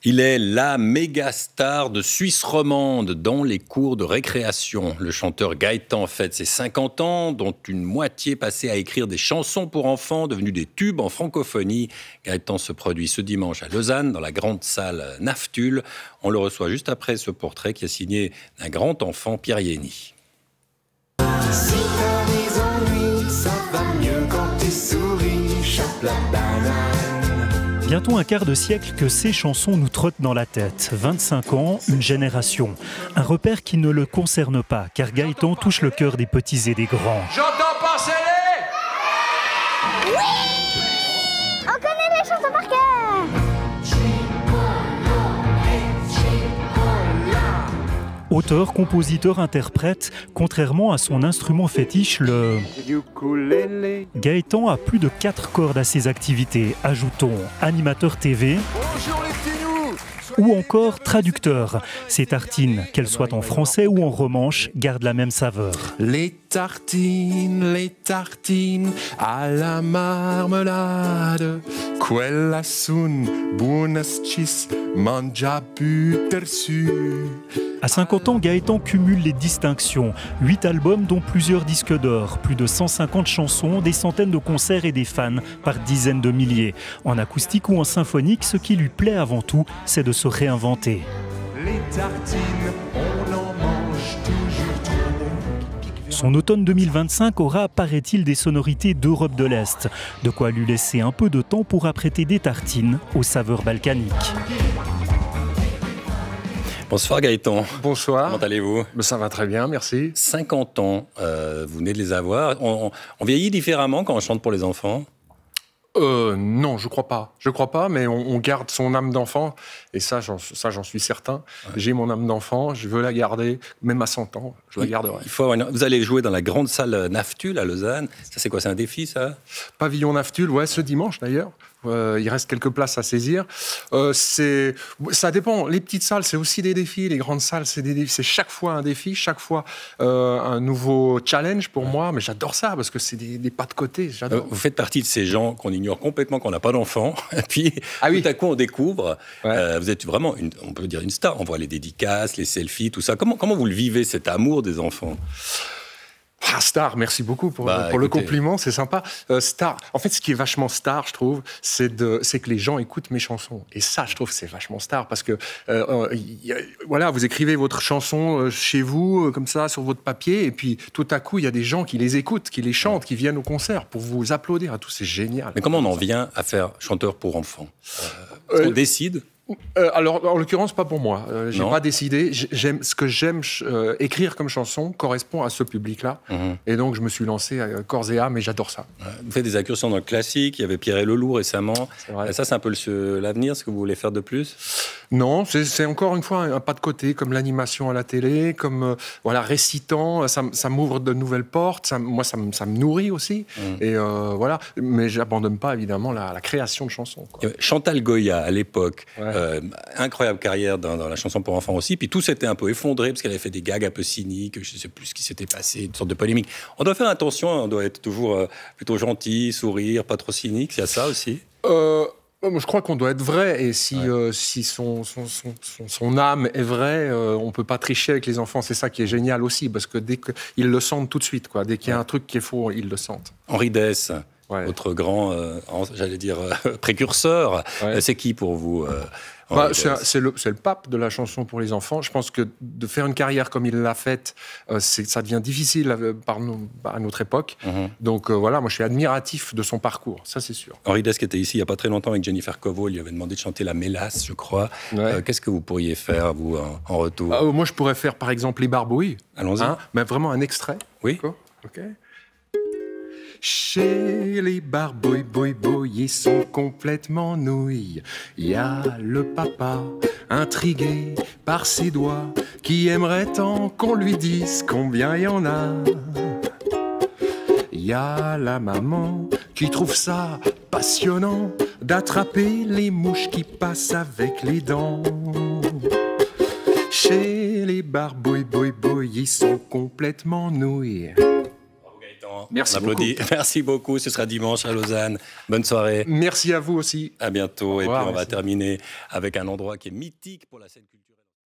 Il est la méga star de Suisse romande dans les cours de récréation. Le chanteur Gaëtan fête ses 50 ans, dont une moitié passée à écrire des chansons pour enfants, devenues des tubes en francophonie. Gaëtan se produit ce dimanche à Lausanne, dans la grande salle Naftul. On le reçoit juste après ce portrait qui est signé d'un grand enfant, Pierre Yeni. Si t'as des ennuis, ça va mieux quand tu souris, chope la banane. Bientôt un quart de siècle que ces chansons nous trottent dans la tête. 25 ans, une génération. Un repère qui ne le concerne pas, car Gaëtan touche le cœur des petits et des grands. J'entends penser les... Oui! On connaît les chansons par cœur! Auteur, compositeur, interprète, contrairement à son instrument fétiche, le Ukulélé. Gaëtan a plus de 4 cordes à ses activités. Ajoutons animateur TV Bonjour les petits nous. ou encore traducteur. Ses tartines, qu'elles soient en français ou en romanche, gardent la même saveur. Les tartines à la marmelade. Quella sun buonascis mangia putersu. À 50 ans, Gaëtan cumule les distinctions. 8 albums dont plusieurs disques d'or, plus de 150 chansons, des centaines de concerts et des fans par dizaines de milliers. En acoustique ou en symphonique, ce qui lui plaît avant tout, c'est de se réinventer. Les tartines, on en mange toujours trop. Son automne 2025 aura, paraît-il, des sonorités d'Europe de l'Est. De quoi lui laisser un peu de temps pour apprêter des tartines aux saveurs balkaniques. Bonsoir Gaëtan. Bonsoir. Comment allez-vous ? Ça va très bien, merci. 50 ans, vous venez de les avoir. On vieillit différemment quand on chante pour les enfants ? Non, je crois pas. Je crois pas, mais on garde son âme d'enfant. Et ça, j'en suis certain. Ouais. J'ai mon âme d'enfant, je veux la garder, même à 100 ans, je la garderai. Vous allez jouer dans la grande salle Naftul à Lausanne. Ça, c'est quoi ? C'est un défi, ça ? Pavillon Naftul, ouais, ce dimanche d'ailleurs. Il reste quelques places à saisir. Ça dépend. Les petites salles, c'est aussi des défis. Les grandes salles, c'est des défis. C'est chaque fois un défi, chaque fois un nouveau challenge pour moi. Mais j'adore ça parce que c'est des pas de côté. J'adore. Vous faites partie de ces gens qu'on ignore complètement, qu'on n'a pas d'enfants. Et puis, tout à coup, on découvre. Ouais. Vous êtes vraiment, on peut dire, une star. On voit les dédicaces, les selfies, tout ça. Comment vous le vivez, cet amour des enfants ? Ah, star, merci beaucoup pour le compliment, c'est sympa. Star, en fait, ce qui est vachement star, je trouve, c'est que les gens écoutent mes chansons. Et ça, je trouve, c'est vachement star, parce que voilà, vous écrivez votre chanson chez vous, comme ça, sur votre papier, et puis tout à coup, il y a des gens qui les écoutent, qui les chantent, qui viennent au concert pour vous applaudir à tous. C'est génial. Mais comment on en vient à faire chanteur pour enfants ? On décide ? Alors, en l'occurrence, pas pour moi. J'ai pas décidé. Ce que j'aime écrire comme chanson correspond à ce public-là. Et donc, je me suis lancé corps et âme et j'adore ça. Vous faites des incursions dans le classique. Il y avait Pierre et Leloup récemment. Ça, c'est un peu l'avenir, ce que vous voulez faire de plus ? Non, c'est encore une fois un pas de côté, comme l'animation à la télé, comme récitant. Ça m'ouvre de nouvelles portes. Ça me nourrit aussi. Et voilà. Mais j'abandonne pas, évidemment, la création de chansons, quoi. Chantal Goya, à l'époque. Incroyable carrière dans la chanson pour enfants aussi, puis tout s'était un peu effondré parce qu'elle avait fait des gags un peu cyniques, je ne sais plus ce qui s'était passé, une sorte de polémique. On doit faire attention, on doit être toujours plutôt gentil, sourire, pas trop cynique, il y a ça aussi. Je crois qu'on doit être vrai, et si son âme est vraie, on peut pas tricher avec les enfants. C'est ça qui est génial aussi, parce que dès qu'ils le sentent tout de suite, quoi. Dès qu'il y a un truc qui est faux, ils le sentent. Henri Dess, votre grand, précurseur, c'est qui pour vous c'est le pape de la chanson pour les enfants. Je pense que de faire une carrière comme il l'a faite, ça devient difficile à notre époque. Donc voilà, moi je suis admiratif de son parcours, ça c'est sûr. Henri Dess qui était ici il n'y a pas très longtemps avec Jennifer Covell, il lui avait demandé de chanter la mélasse, je crois. Qu'est-ce que vous pourriez faire, vous, en retour ? Moi je pourrais faire par exemple Les Barbouilles. Allons-y. Mais vraiment un extrait. Oui. Ok. Chez les barbouilles, ils sont complètement nouilles. Il y a le papa, intrigué par ses doigts, qui aimerait tant qu'on lui dise combien il y en a. Il y a la maman qui trouve ça passionnant d'attraper les mouches qui passent avec les dents. Chez les barbouilles, ils sont complètement nouilles. Laurent. Merci beaucoup. Merci beaucoup. Ce sera dimanche à Lausanne. Bonne soirée. Merci à vous aussi. À bientôt. Et puis Merci. on va terminer avec un endroit qui est mythique pour la scène culturelle.